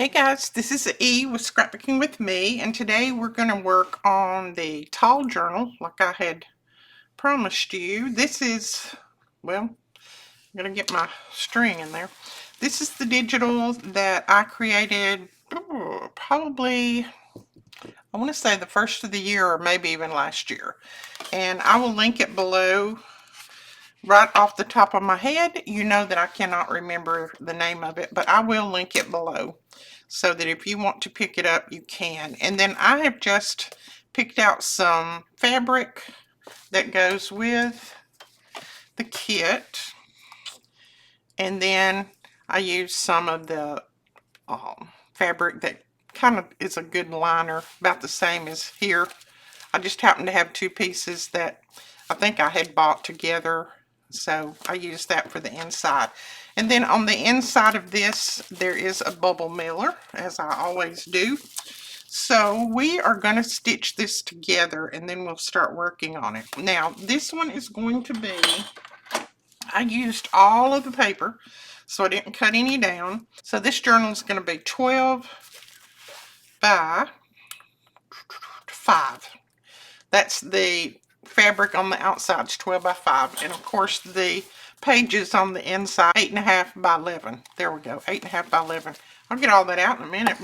Hey guys, this is E with Scrapbooking with Me, and today we're going to work on the tall journal like I had promised you. This is, well, I'm going to get my string in there. This is the digital that I created probably, I want to say the first of the year or maybe even last year. And I will link it below. Right off the top of my head, you know that I cannot remember the name of it, but I will link it below so that if you want to pick it up, you can. And then I have just picked out some fabric that goes with the kit. And then I use some of the fabric that kind of is a good liner, about the same as here. I just happen to have two pieces that I think I had bought together, so I used that for the inside. And then on the inside of this, there is a bubble mailer, as I always do. So we are going to stitch this together, and then we'll start working on it. Now, this one is going to be, I used all of the paper, so I didn't cut any down. So this journal is going to be 12 by 5. That's the fabric on the outside is 12 by 5. And of course the pages on the inside, 8.5 by 11. There we go, 8.5 by 11. I'll get all that out in a minute.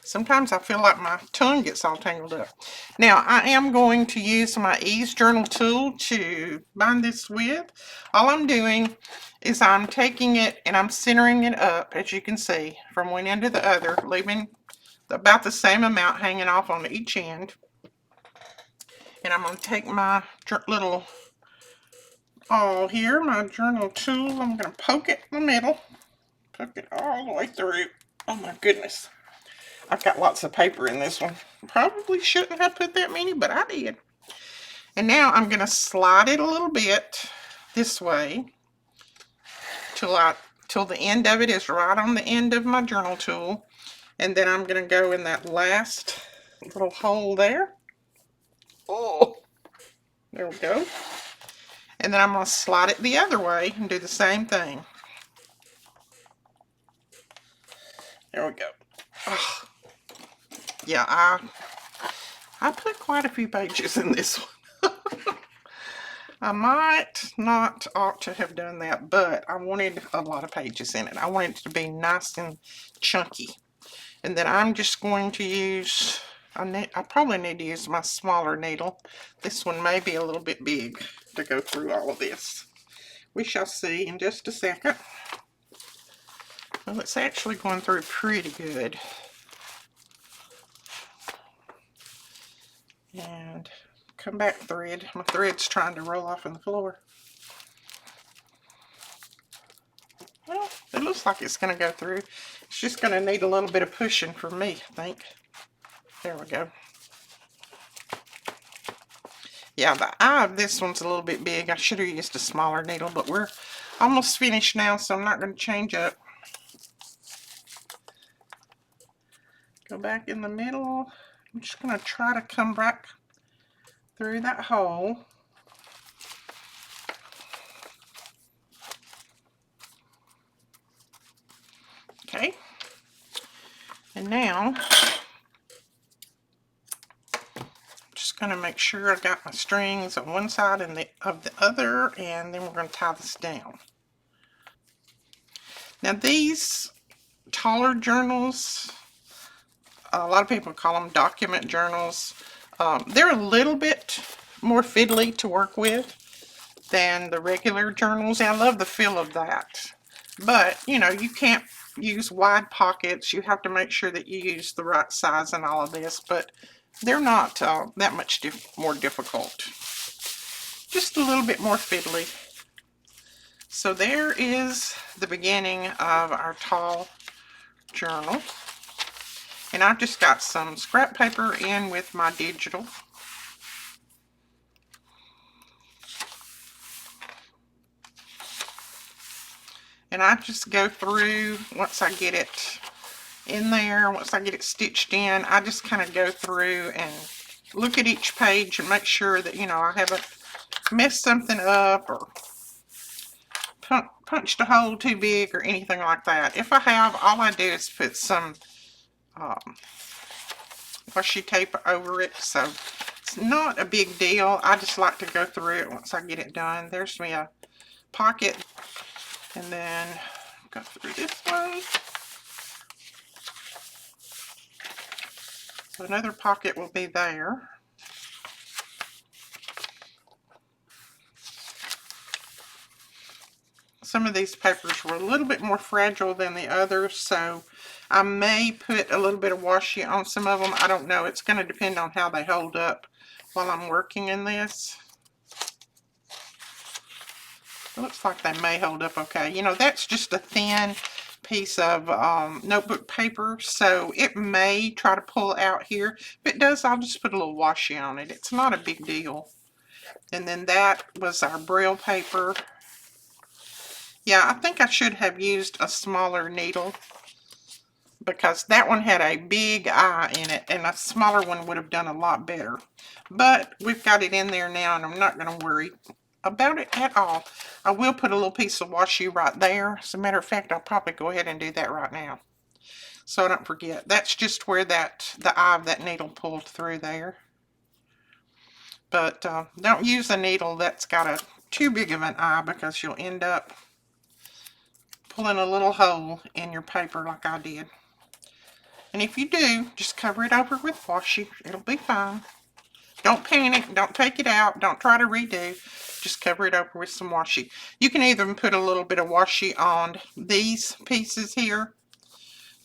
Sometimes I feel like my tongue gets all tangled up. Now I am going to use my Ease Journal tool to bind this with. All I'm doing is I'm taking it and I'm centering it up, as you can see, from one end to the other, leaving about the same amount hanging off on each end. And I'm going to take my little awl here, my journal tool. I'm going to poke it in the middle. Poke it all the way through. Oh my goodness. I've got lots of paper in this one. Probably shouldn't have put that many, but I did. And now I'm going to slide it a little bit this way till the end of it is right on the end of my journal tool. And then I'm going to go in that last little hole there. Oh, there we go. And then I'm going to slide it the other way and do the same thing. There we go. Oh, yeah, I put quite a few pages in this one. I might not ought to have done that, but I wanted a lot of pages in it. I wanted it to be nice and chunky. And then I'm just going to use, I probably need to use my smaller needle. This one may be a little bit big to go through all of this. We shall see in just a second. Well, it's actually going through pretty good. And come back thread. My thread's trying to roll off on the floor. Well, it looks like it's going to go through. It's just going to need a little bit of pushing from me, I think. There we go. Yeah, the eye of this one's a little bit big. I should have used a smaller needle, but we're almost finished now, so I'm not going to change up. Go back in the middle. I'm just going to try to come back through that hole. Okay. And now, I'm just going to make sure I got my strings on one side and of the other, and then we're going to tie this down. Now these taller journals, a lot of people call them document journals. They're a little bit more fiddly to work with than the regular journals. And I love the feel of that. But, you know, you can't use wide pockets. You have to make sure that you use the right size and all of this. But they're not that much more difficult. Just a little bit more fiddly. So there is the beginning of our tall journal. And I've just got some scrap paper in with my digital. And I just go through, once I get it in there, once I get it stitched in, I just kind of go through and look at each page and make sure that, you know, I haven't messed something up or punched a hole too big or anything like that. If I have, all I do is put some washi tape over it, so it's not a big deal. I just like to go through it once I get it done. There's me a pocket, and then go through this one. So another pocket will be there. Some of these papers were a little bit more fragile than the others, so I may put a little bit of washi on some of them. I don't know. It's going to depend on how they hold up while I'm working in this. It looks like they may hold up okay. You know, that's just a thin piece of notebook paper, so it may try to pull out here. If it does, I'll just put a little washi on it. It's not a big deal. And then that was our Braille paper. Yeah, I think I should have used a smaller needle because that one had a big eye in it, and a smaller one would have done a lot better. But we've got it in there now, and I'm not going to worry about it at all. I will put a little piece of washi right there. As a matter of fact, I'll probably go ahead and do that right now, so I don't forget. That's just where the eye of that needle pulled through there. But don't use a needle that's got too big of an eye, because you'll end up pulling a little hole in your paper like I did. And if you do, just cover it over with washi. It'll be fine. Don't panic. Don't take it out. Don't try to redo. Just cover it over with some washi. You can even put a little bit of washi on these pieces here,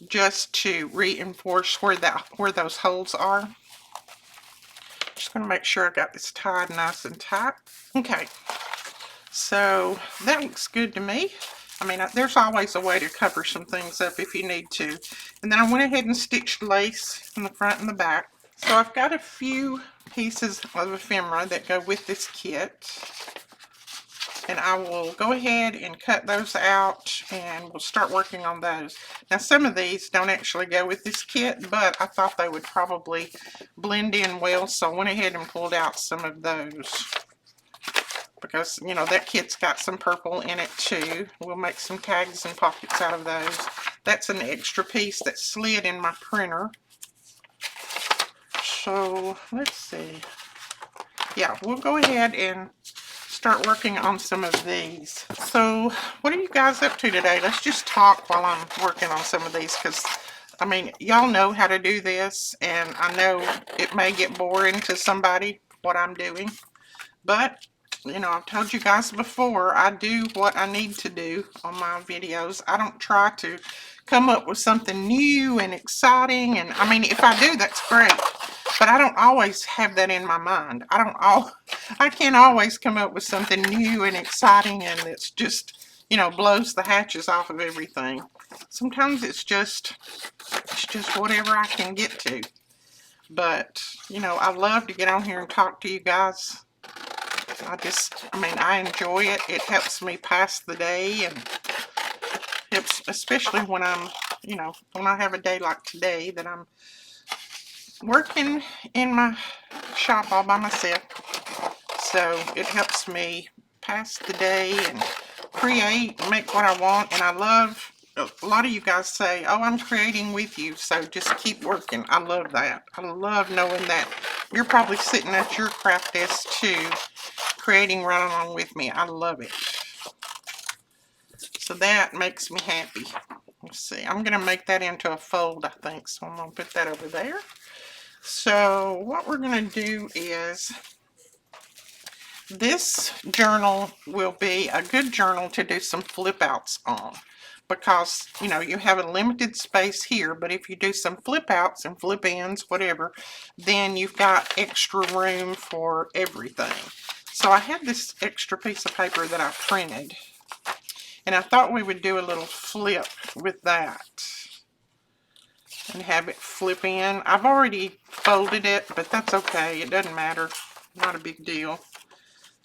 just to reinforce where those holes are. Just going to make sure I got this tied nice and tight. Okay, so that looks good to me. I mean, there's always a way to cover some things up if you need to. And then I went ahead and stitched lace in the front and the back. So I've got a few pieces of ephemera that go with this kit. And I will go ahead and cut those out, and we'll start working on those. Now, some of these don't actually go with this kit, but I thought they would probably blend in well, so I went ahead and pulled out some of those. Because, you know, that kit's got some purple in it too. We'll make some tags and pockets out of those. That's an extra piece that slid in my printer. So, let's see. Yeah, we'll go ahead and start working on some of these. So, what are you guys up to today? Let's just talk while I'm working on some of these, because, I mean, y'all know how to do this, and I know it may get boring to somebody, what I'm doing, but you know, I've told you guys before, I do what I need to do on my videos. I don't try to come up with something new and exciting. And I mean, if I do, that's great. But I don't always have that in my mind. I can't always come up with something new and exciting and it's just, you know, blows the hatches off of everything. Sometimes it's just whatever I can get to. But, you know, I love to get on here and talk to you guys. I mean, I enjoy it. It helps me pass the day, and helps, especially when I'm, you know, when I have a day like today that I'm working in my shop all by myself. So it helps me pass the day and create and make what I want. And I love, a lot of you guys say, oh, I'm creating with you, so just keep working. I love that. I love knowing that you're probably sitting at your craft desk too, creating right along with me. I love it. So that makes me happy. Let's see. I'm going to make that into a fold, I think. So I'm going to put that over there. So what we're going to do is, this journal will be a good journal to do some flip outs on. Because, you know, you have a limited space here, but if you do some flip outs and flip ins, whatever, then you've got extra room for everything. So I had this extra piece of paper that I printed, and I thought we would do a little flip with that and have it flip in. I've already folded it, but that's okay. It doesn't matter. Not a big deal.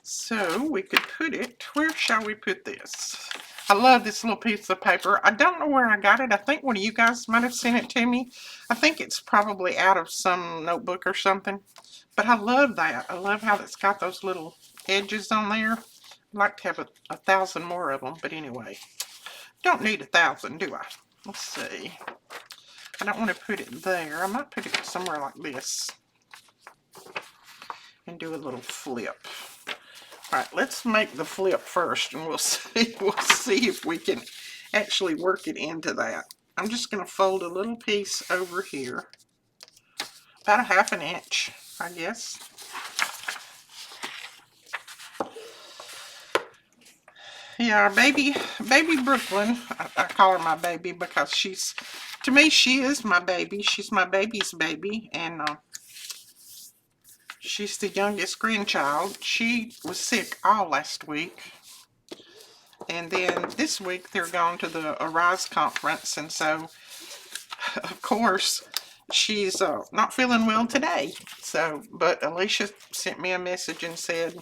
So we could put it, where shall we put this? I love this little piece of paper. I don't know where I got it. I think one of you guys might have sent it to me. I think it's probably out of some notebook or something. But I love that. I love how it's got those little edges on there. I'd like to have a thousand more of them, but anyway. Don't need 1,000, do I? Let's see. I don't want to put it there. I might put it somewhere like this and do a little flip. All right, let's make the flip first, and we'll see. We'll see if we can actually work it into that. I'm just going to fold a little piece over here, about a 1/2 inch, I guess. Yeah, our baby Brooklyn, I call her my baby because to me, she is my baby. She's my baby's baby, and she's the youngest grandchild. She was sick all last week, and then this week they're going to the Arise conference, and so, of course, she's not feeling well today. So, but Alicia sent me a message and said,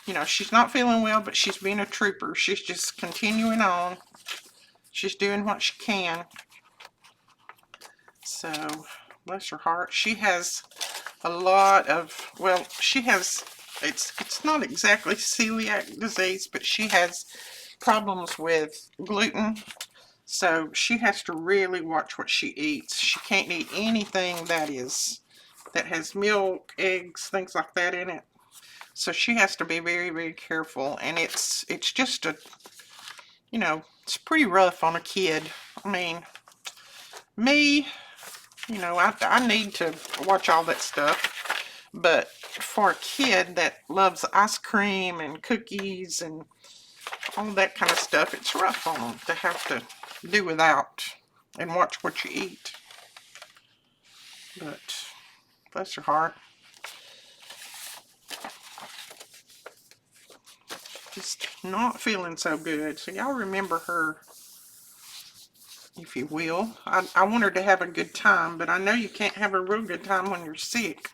you know, she's not feeling well, but she's being a trooper. She's just continuing on. She's doing what she can. So, bless her heart. She has a lot of, well, she has, it's not exactly celiac disease, but she has problems with gluten. So she has to really watch what she eats. She can't eat anything that has milk, eggs, things like that in it. So she has to be very, very careful, and it's just you know, it's pretty rough on a kid. I mean, me, you know, I need to watch all that stuff, but for a kid that loves ice cream and cookies and all that kind of stuff, it's rough on them to have to do without and watch what you eat. But bless her heart. Just not feeling so good. So y'all remember her, if you will. I want her to have a good time, but I know you can't have a real good time when you're sick.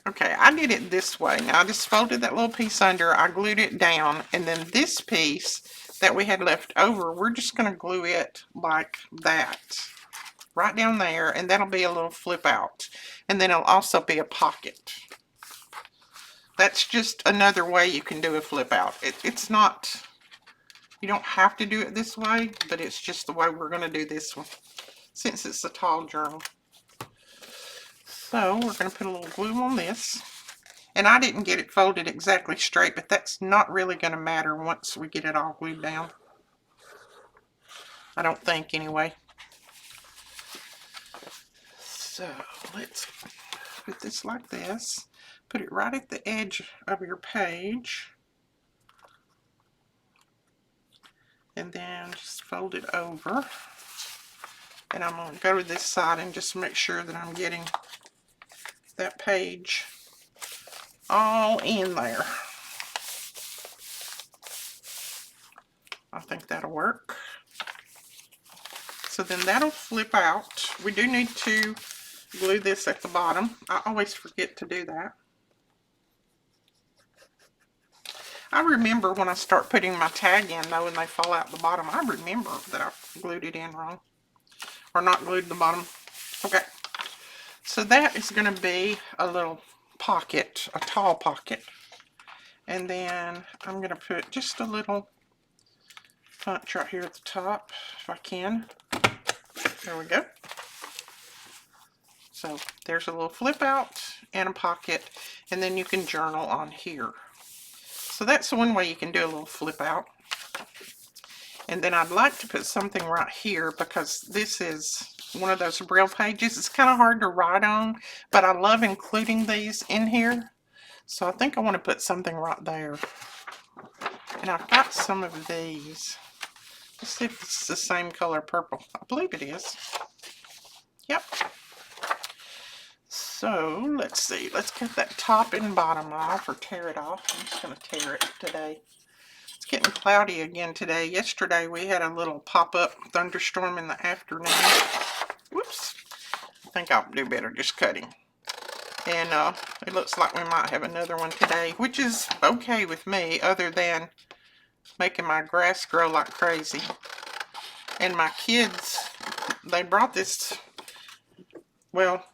Okay, I did it this way. Now, I just folded that little piece under, I glued it down, and then this piece that we had left over, we're just going to glue it like that. Right down there, and that'll be a little flip out. And then it'll also be a pocket. That's just another way you can do a flip out. It's not, you don't have to do it this way, but it's just the way we're going to do this one, since it's a tall journal. So we're going to put a little glue on this. And I didn't get it folded exactly straight, but that's not really going to matter once we get it all glued down. I don't think, anyway. So let's put this like this. Put it right at the edge of your page. And then just fold it over. And I'm going to go to this side and just make sure that I'm getting that page all in there. I think that'll work. So then that'll flip out. We do need to glue this at the bottom. I always forget to do that. I remember when I start putting my tag in, though, and they fall out the bottom, I remember that I glued it in wrong. Or not glued the bottom. Okay. So that is going to be a little pocket, a tall pocket. And then I'm going to put just a little punch right here at the top, if I can. There we go. So there's a little flip out and a pocket, and then you can journal on here. So that's one way you can do a little flip out. And then I'd like to put something right here, because this is one of those Braille pages. It's kind of hard to write on, but I love including these in here. So I think I want to put something right there. And I've got some of these. Let's see if it's the same color purple. I believe it is. Yep. So let's see. Let's cut that top and bottom off, or tear it off. I'm just going to tear it today. It's getting cloudy again today. Yesterday we had a little pop-up thunderstorm in the afternoon. Whoops. I think I'll do better just cutting. And it looks like we might have another one today, which is okay with me, other than making my grass grow like crazy. And my kids, they brought this, well,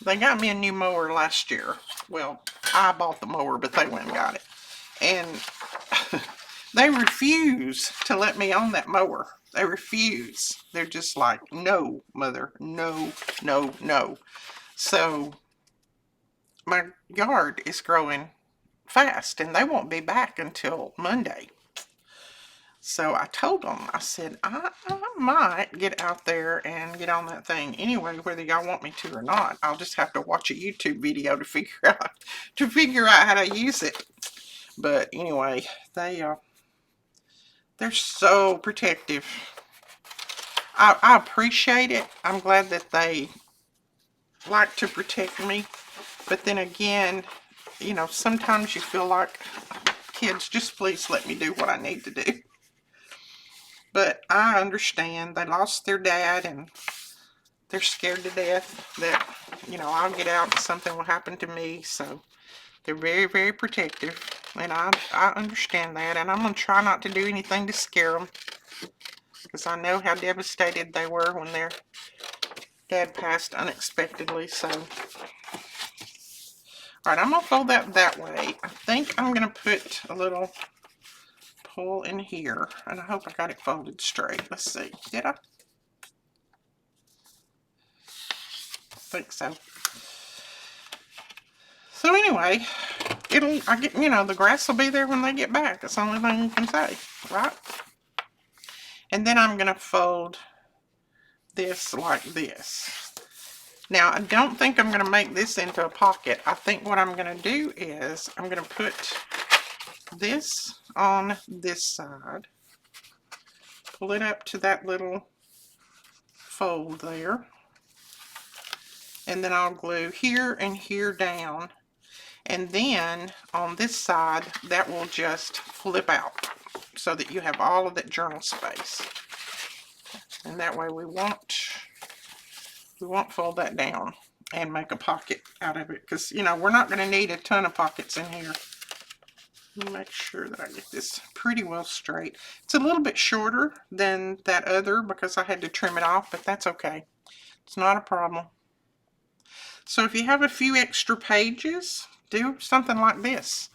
they got me a new mower last year. well, I bought the mower, but they went and got it. And they refuse to let me on that mower. They refuse. They're just like, no, mother, no, no, no. So my yard is growing fast, and they won't be back until Monday. So I told them, I said, I might get out there and get on that thing anyway, whether y'all want me to or not. I'll just have to watch a YouTube video to figure out how to use it. But anyway, they're so protective. I appreciate it. I'm glad that they like to protect me. But then again, you know, sometimes you feel like, kids, just please let me do what I need to do. But I understand. They lost their dad, and they're scared to death that, you know, I'll get out and something will happen to me. So they're very, very protective. And I understand that. And I'm going to try not to do anything to scare them, because I know how devastated they were when their dad passed unexpectedly. So, alright, I'm going to fold that way. I think I'm going to put a little pull in here, and I hope I got it folded straight. Let's see. Did I? I think so. So anyway, I get, you know, the grass will be there when they get back. That's the only thing you can say, right? And then I'm going to fold this like this. Now, I don't think I'm going to make this into a pocket. I think what I'm going to do is I'm going to put this on this side, pull it up to that little fold there, and then I'll glue here and here down, and then on this side that will just flip out so that you have all of that journal space, and that way we won't fold that down and make a pocket out of it, because, you know, we're not going to need a ton of pockets in here. Let me make sure that I get this pretty well straight. It's a little bit shorter than that other because I had to trim it off, but that's okay. It's not a problem. So if you have a few extra pages, do something like this.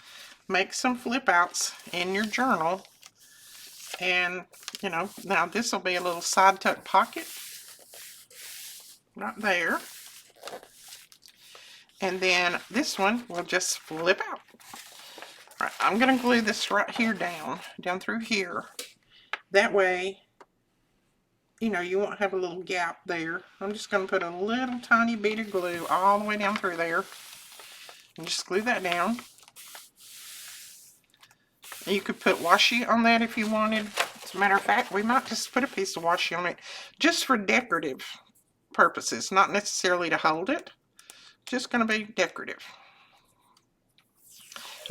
Make some flip outs in your journal. And, you know, now this will be a little side tuck pocket right there. And then this one will just flip out. Right, I'm going to glue this right here down through here. That way, you know, you won't have a little gap there. I'm just going to put a little tiny bit of glue all the way down through there. And just glue that down. And you could put washi on that if you wanted. As a matter of fact, we might just put a piece of washi on it just for decorative purposes, not necessarily to hold it. Just going to be decorative.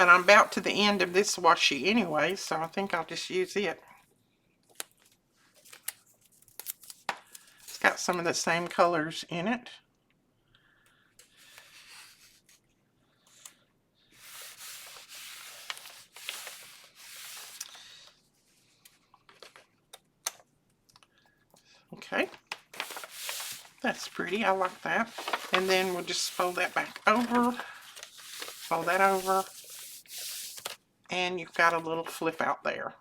And I'm about to the end of this washi anyway, so I think I'll just use it. It's got some of the same colors in it. Okay. That's pretty. I like that. And then we'll just fold that back over. Fold that over. And you've got a little flip out there.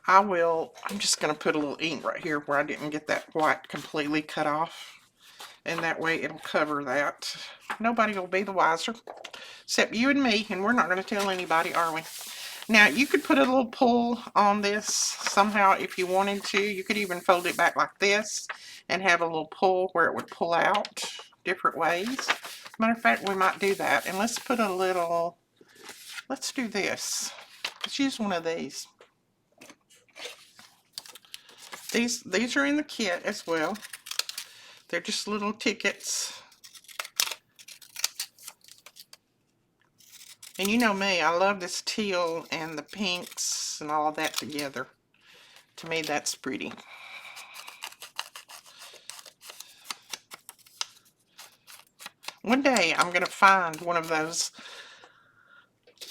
I'm just going to put a little ink right here where I didn't get that white completely cut off. And that way it'll cover that. Nobody will be the wiser except you and me, and we're not going to tell anybody, are we? Now, you could put a little pull on this somehow if you wanted to. You could even fold it back like this and have a little pull where it would pull out different ways. Matter of fact, we might do that. And let's put a little, let's do this. Let's use one of these. These are in the kit as well. They're just little tickets. And you know me, I love this teal and the pinks and all of that together. To me, that's pretty. One day, I'm going to find one of those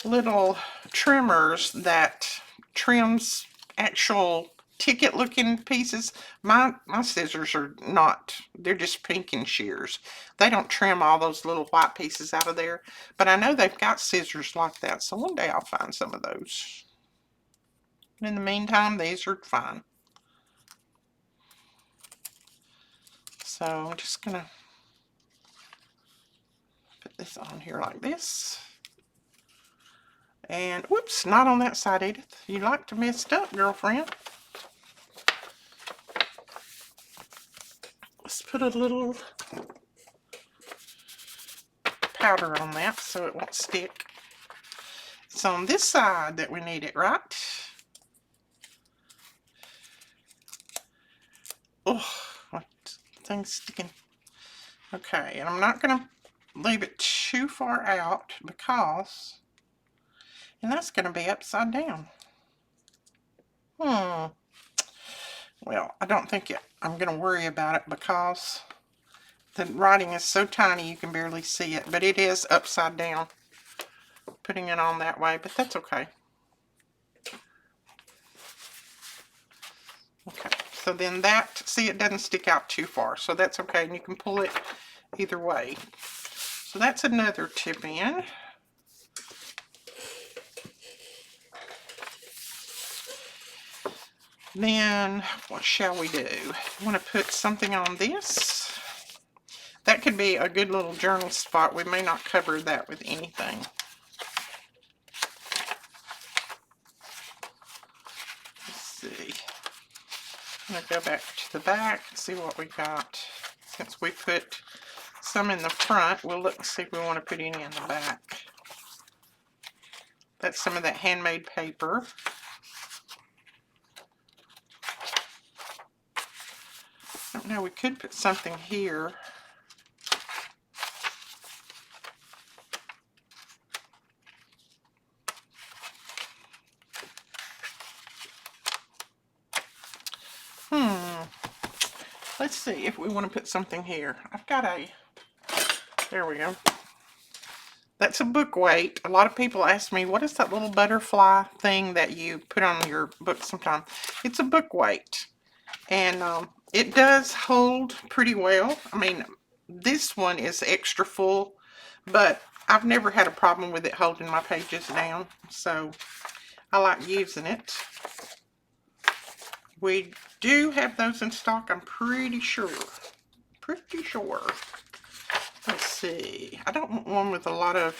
little trimmers that trims actual ticket looking pieces. My scissors are not, they're just pink and shears. They don't trim all those little white pieces out of there, but I know they've got scissors like that, so one day I'll find some of those. In the meantime, these are fine. So I'm just gonna put this on here like this. And whoops, not on that side, Edith. You like to mess up, girlfriend. Let's put a little powder on that so it won't stick. It's on this side that we need it, right? Oh, what thing's sticking. Okay, and I'm not gonna leave it too far out because, and that's gonna be upside down. Well, I don't think I'm gonna worry about it because the writing is so tiny you can barely see it, but it is upside down. Putting it on that way, but that's okay. Okay, so then that, see, it doesn't stick out too far, so that's okay, and you can pull it either way. So that's another tip in. Then what shall we do? I want to put something on this. That could be a good little journal spot. We may not cover that with anything. Let's see. I'm going to go back to the back and see what we got. Since we put some in the front, we'll look and see if we want to put any in the back. That's some of that handmade paper. I don't know, we could put something here. Let's see if we want to put something here. I've got a, there we go. That's a book weight. A lot of people ask me, what is that little butterfly thing that you put on your book sometime? It's a book weight. And it does hold pretty well. I mean, this one is extra full, but I've never had a problem with it holding my pages down. So I like using it. We do have those in stock, I'm pretty sure. Pretty sure. Let's see. I don't want one with a lot of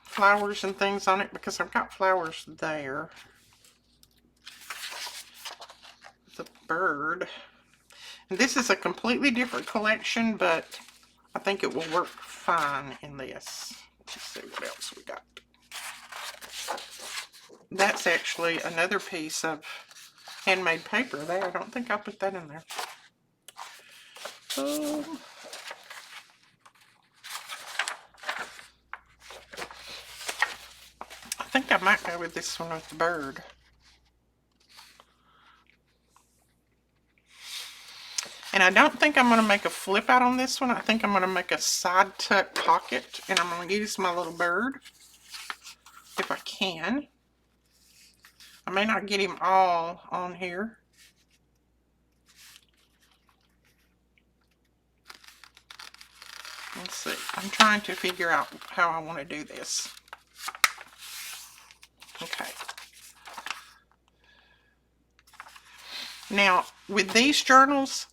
flowers and things on it because I've got flowers there. The bird. And this is a completely different collection, but I think it will work fine in this. Let's see what else we got. That's actually another piece of handmade paper there. I don't think I'll put that in there. I think I might go with this one with the bird. And I don't think I'm going to make a flip out on this one. I think I'm going to make a side tuck pocket, and I'm going to use my little bird if I can. I may not get him all on here. Let's see. I'm trying to figure out how I want to do this. Okay. Now, with these journals,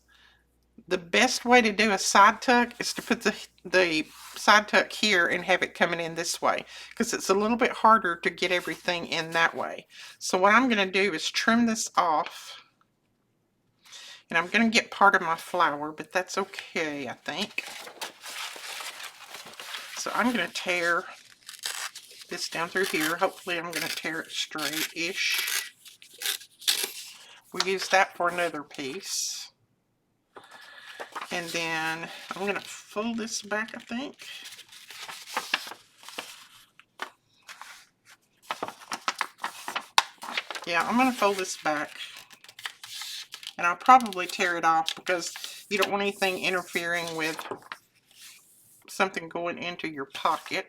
the best way to do a side tuck is to put the side tuck here and have it coming in this way, because it's a little bit harder to get everything in that way. So what I'm going to do is trim this off, and I'm going to get part of my flower, but that's okay, I think. So I'm going to tear this down through here. Hopefully I'm going to tear it straight-ish. We use that for another piece. And then I'm going to fold this back, I think. Yeah, I'm going to fold this back. And I'll probably tear it off because you don't want anything interfering with something going into your pocket.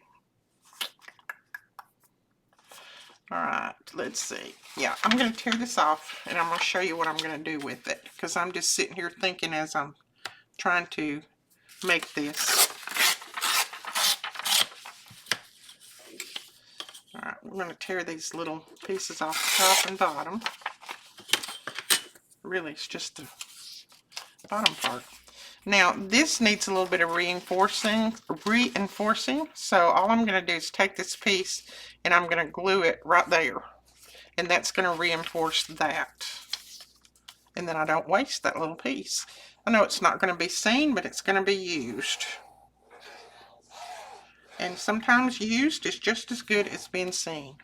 Alright, let's see. Yeah, I'm going to tear this off, and I'm going to show you what I'm going to do with it, because I'm just sitting here thinking as I'm trying to make this. Alright, we're going to tear these little pieces off the top and bottom. Really, it's just the bottom part. Now, this needs a little bit of reinforcing, so all I'm going to do is take this piece and I'm going to glue it right there. And that's going to reinforce that. And then I don't waste that little piece. I know it's not going to be seen, but it's going to be used. And sometimes used is just as good as being seen.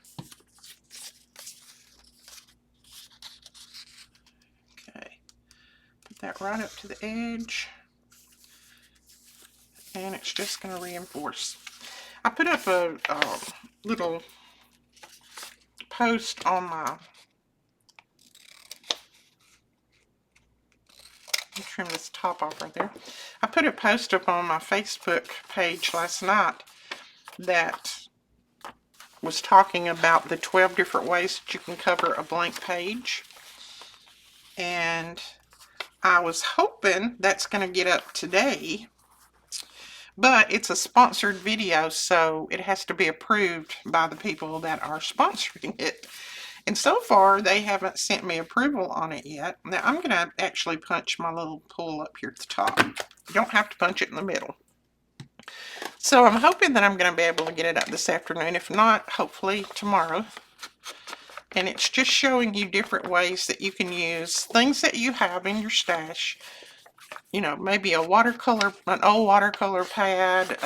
Okay, put that right up to the edge. And it's just going to reinforce. I put up a little post on my, trim this top off right there. I put a post up on my Facebook page last night that was talking about the 12 different ways that you can cover a blank page. And I was hoping that's going to get up today, but it's a sponsored video, so it has to be approved by the people that are sponsoring it. And so far, they haven't sent me approval on it yet. Now, I'm going to actually punch my little pull up here at the top. You don't have to punch it in the middle. So I'm hoping that I'm going to be able to get it up this afternoon. If not, hopefully tomorrow. And it's just showing you different ways that you can use things that you have in your stash. You know, maybe a watercolor, an old watercolor pad,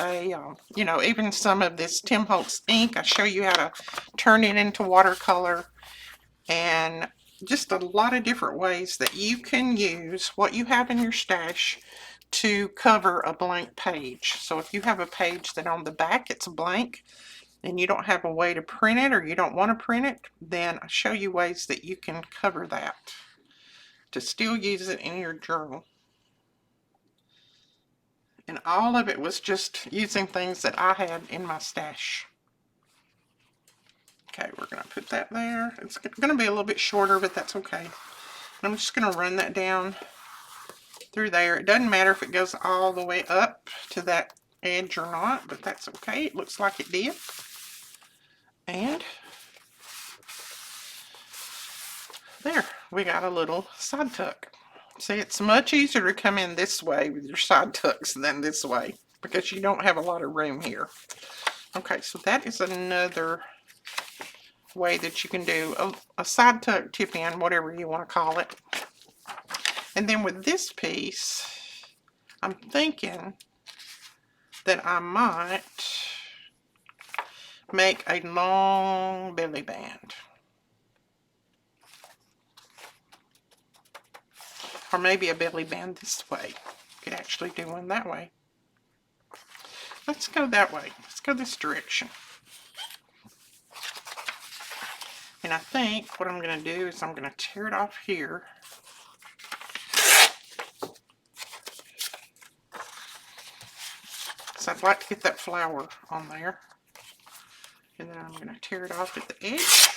you know, even some of this Tim Holtz ink. I show you how to turn it into watercolor. And just a lot of different ways that you can use what you have in your stash to cover a blank page. So if you have a page that on the back it's blank and you don't have a way to print it, or you don't want to print it, then I show you ways that you can cover that to still use it in your journal. And all of it was just using things that I had in my stash. Okay, we're going to put that there. It's going to be a little bit shorter, but that's okay. I'm just going to run that down through there. It doesn't matter if it goes all the way up to that edge or not, but that's okay. It looks like it did. And there, we got a little side tuck. See, it's much easier to come in this way with your side tucks than this way, because you don't have a lot of room here. Okay, so that is another way that you can do a side tuck, tip in, whatever you want to call it. And then with this piece, I'm thinking that I might make a long belly band. Or maybe a belly band this way. Could actually do one that way. Let's go that way. Let's go this direction. And I think what I'm going to do is I'm going to tear it off here. So I'd like to get that flower on there. And then I'm going to tear it off at the edge.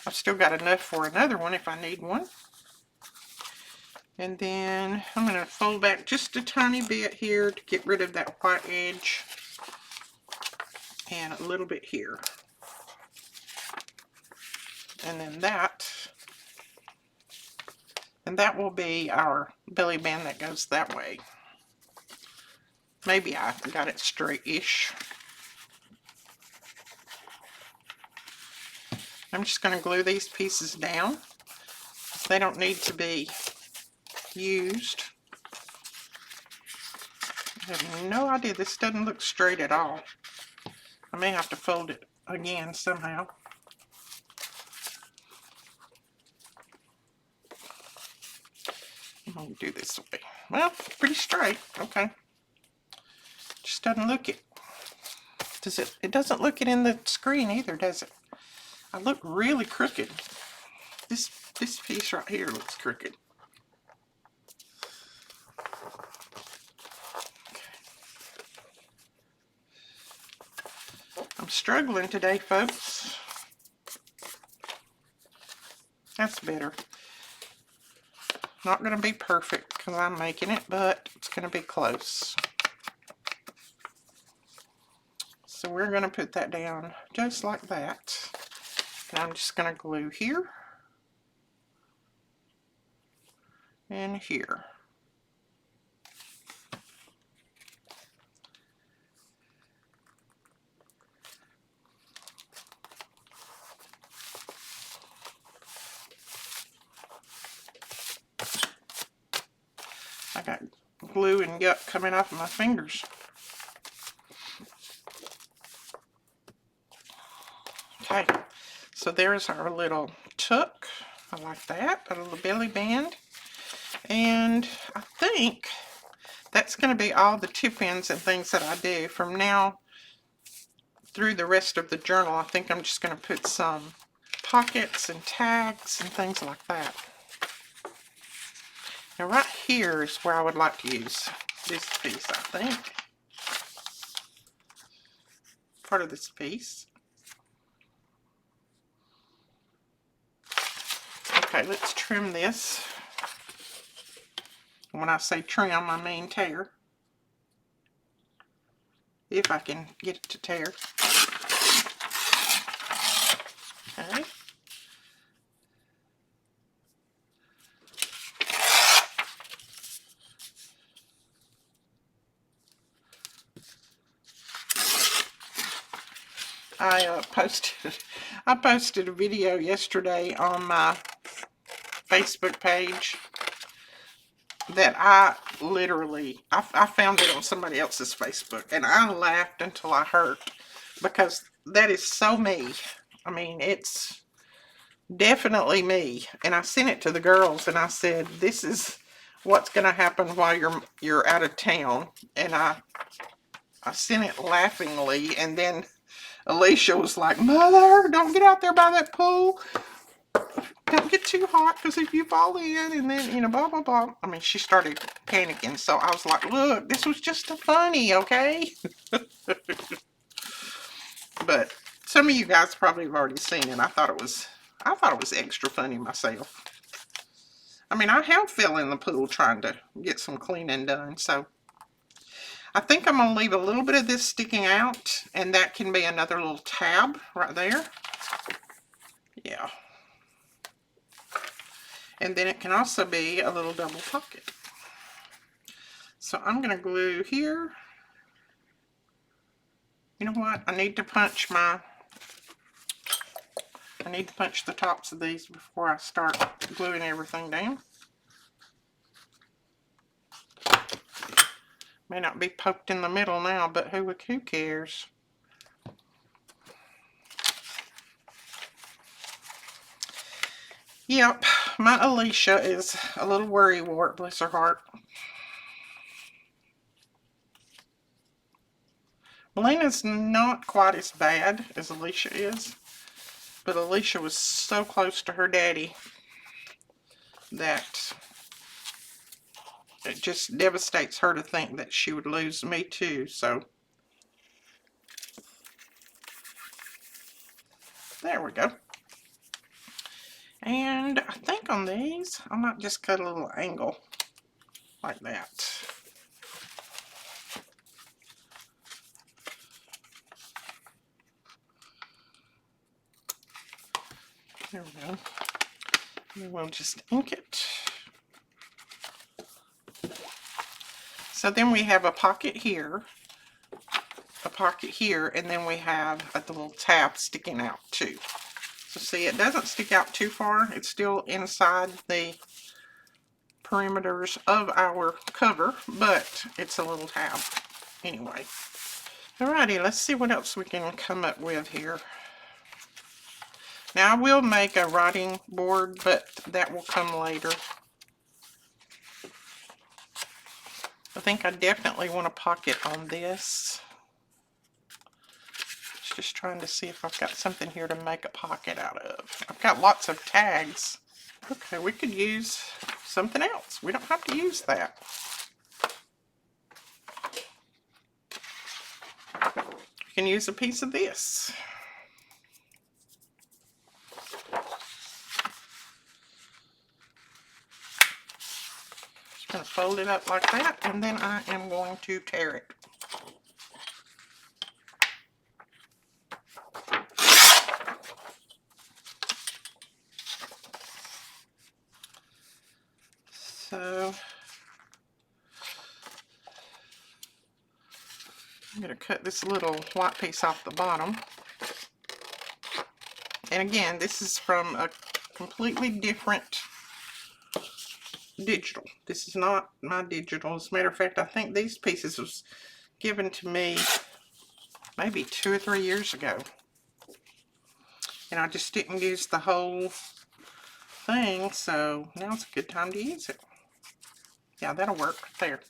I've still got enough for another one if I need one. And then I'm going to fold back just a tiny bit here to get rid of that white edge. And a little bit here. And then that. And that will be our belly band that goes that way. Maybe I got it straight-ish. I'm just going to glue these pieces down. They don't need to be used. I have no idea. This doesn't look straight at all. I may have to fold it again somehow. I'm going to do this way. Well, pretty straight. Okay. Just doesn't look it. Does it? It doesn't look it in the screen either, does it? I look really crooked. This piece right here looks crooked. I'm struggling today, folks. That's better. Not going to be perfect because I'm making it, but it's going to be close. So we're going to put that down just like that. And I'm just going to glue here and here. I got glue and yuck coming off of my fingers. Okay, so there's our little tuck. I like that, a little belly band. And I think that's going to be all the tip ends and things that I do from now through the rest of the journal. I think I'm just going to put some pockets and tags and things like that. Now right here is where I would like to use this piece, I think. Part of this piece. Okay, let's trim this. When I say trim, I mean tear. If I can get it to tear. Okay. I posted a video yesterday on my Facebook page that I found it on somebody else's Facebook, and I laughed until I hurt because that is so me. I mean, it's definitely me. And I sent it to the girls and I said, this is what's going to happen while you're out of town. And I sent it laughingly, and then Alicia was like, Mother, don't get out there by that pool. Don't get too hot, because if you fall in, and then, you know, blah, blah, blah. I mean, she started panicking, so I was like, look, this was just a funny, okay? But some of you guys probably have already seen it. I thought it was extra funny myself. I mean, I have fell in the pool trying to get some cleaning done, so I think I'm going to leave a little bit of this sticking out, and that can be another little tab right there. Yeah. And then it can also be a little double pocket. So I'm going to glue here. You know what? I need to punch the tops of these before I start gluing everything down. May not be poked in the middle now, but who cares? Yep, my Alicia is a little worrywart, bless her heart. Melina's not quite as bad as Alicia is, but Alicia was so close to her daddy that it just devastates her to think that she would lose me too, so there we go. And I think on these, I might just cut a little angle like that. There we go. And we'll just ink it. So then we have a pocket here, and then we have a little tab sticking out too. So see, it doesn't stick out too far. It's still inside the perimeters of our cover, but it's a little tab anyway. Alrighty, let's see what else we can come up with here. Now I will make a writing board, but that will come later. I think I definitely want a pocket on this. Just trying to see if I've got something here to make a pocket out of. I've got lots of tags. Okay, we could use something else. We don't have to use that. We can use a piece of this. going to fold it up like that, and then I am going to tear it. So I'm going to cut this little white piece off the bottom. And again, this is from a completely different digital. This is not my digital. As a matter of fact, I think these pieces was given to me maybe 2 or 3 years ago. And I just didn't use the whole thing, so now it's a good time to use it. Yeah, that'll work there.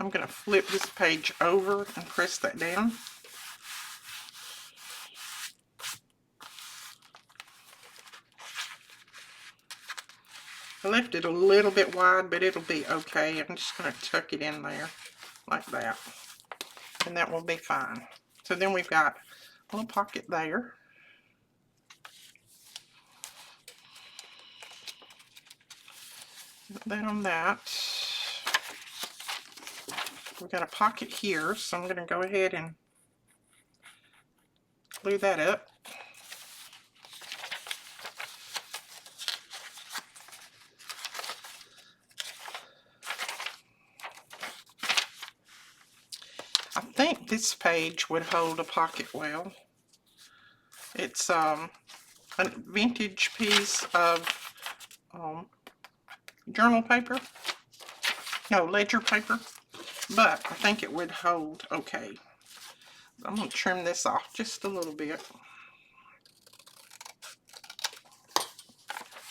I'm going to flip this page over and press that down. I left it a little bit wide, but it'll be okay. I'm just going to tuck it in there like that, and that will be fine. So then we've got a little pocket there. Put that on that. We've got a pocket here, so I'm going to go ahead and glue that up. I think this page would hold a pocket well. It's a vintage piece of journal paper. No, ledger paper. But I think it would hold okay. I'm going to trim this off just a little bit.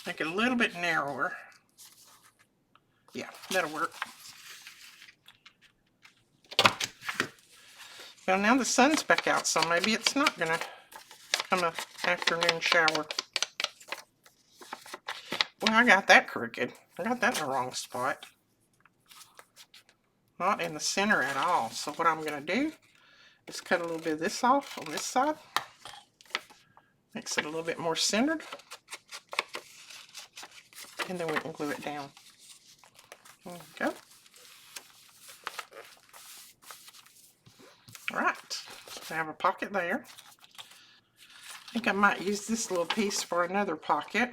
Make it a little bit narrower. Yeah, that'll work. Well, now the sun's back out, so maybe it's not going to come an afternoon shower. Well, I got that crooked. I got that in the wrong spot. Not in the center at all. So what I'm going to do is cut a little bit of this off on this side. Makes it a little bit more centered. And then we can glue it down. There we go. Alright, so I have a pocket there. I think I might use this little piece for another pocket.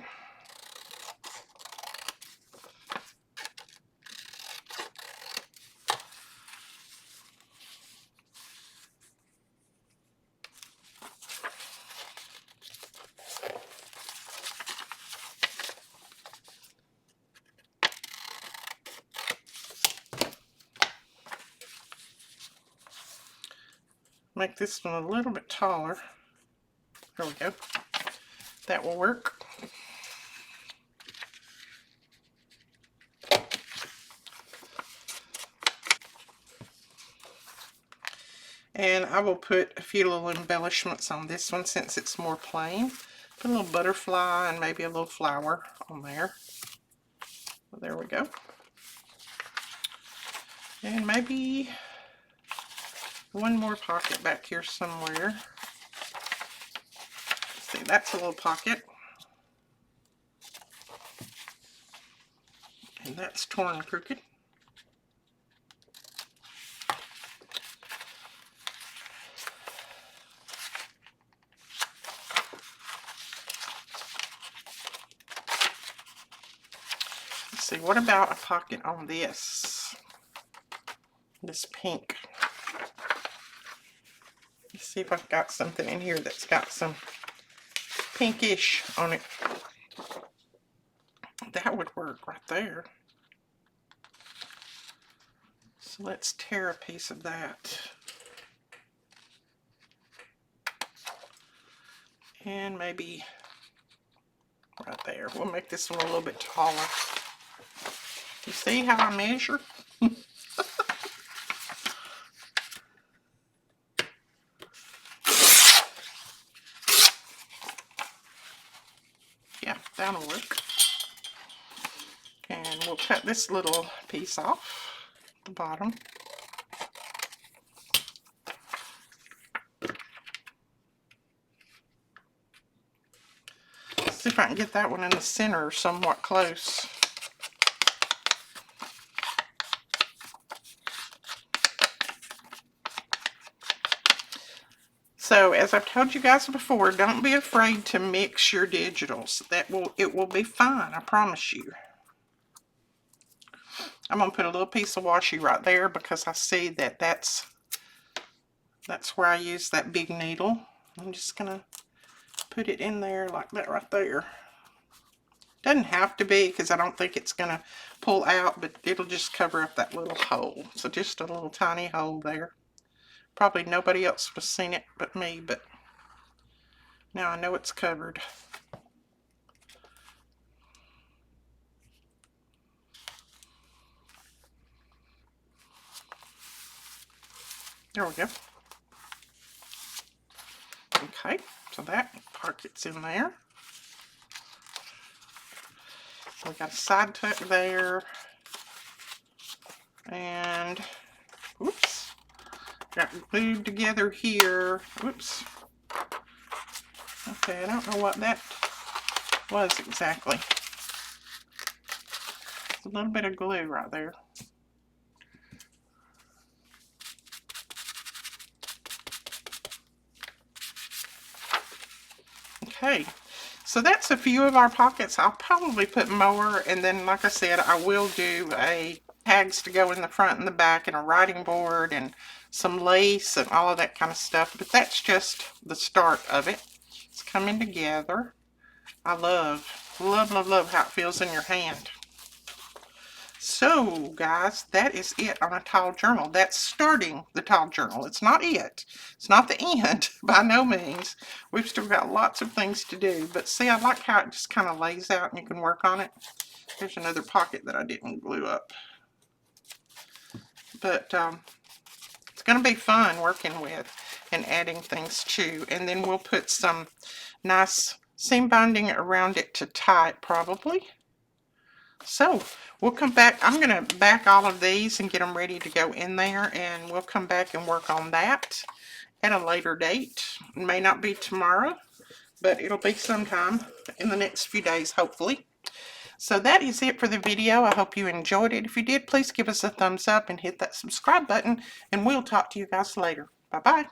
Make this one a little bit taller. There we go. That will work. And I will put a few little embellishments on this one since it's more plain. Put a little butterfly and maybe a little flower on there. Well, there we go. And maybe one more pocket back here somewhere. See, that's a little pocket. And that's torn crooked. Let's see, what about a pocket on this? This pink. Let's see if I've got something in here that's got some pinkish on it. That would work right there. So let's tear a piece of that. And maybe right there. We'll make this one a little bit taller. You see how I measure? That'll work. And we'll cut this little piece off the bottom. See if I can get that one in the center somewhat close. So as I've told you guys before, don't be afraid to mix your digitals. It will be fine, I promise you. I'm going to put a little piece of washi right there because I see that that's where I use that big needle. I'm just going to put it in there like that right there. Doesn't have to be because I don't think it's going to pull out, but it'll just cover up that little hole. So just a little tiny hole there. Probably nobody else would have seen it but me, but now I know it's covered. There we go. Okay, so that part gets in there. We got a side tuck there. And, whoops, got glued together here. Whoops. Okay, I don't know what that was exactly. A little bit of glue right there. Okay, so that's a few of our pockets. I'll probably put more, and then like I said, I will do tags to go in the front and the back, and a writing board and some lace and all of that kind of stuff, but that's just the start of it. It's coming together. I love how it feels in your hand. So guys, that is it on a tile journal. That's starting the tile journal. It's not it. It's not the end, by no means. We've still got lots of things to do. But see, I like how it just kind of lays out and you can work on it. There's another pocket that I didn't glue up. But it's going to be fun working with and adding things to. And then we'll put some nice seam binding around it to tie it probably. So we'll come back. I'm going to back all of these and get them ready to go in there, and we'll come back and work on that at a later date. It may not be tomorrow, but it'll be sometime in the next few days, hopefully. So that is it for the video. I hope you enjoyed it. If you did, please give us a thumbs up and hit that subscribe button, and we'll talk to you guys later. Bye-bye.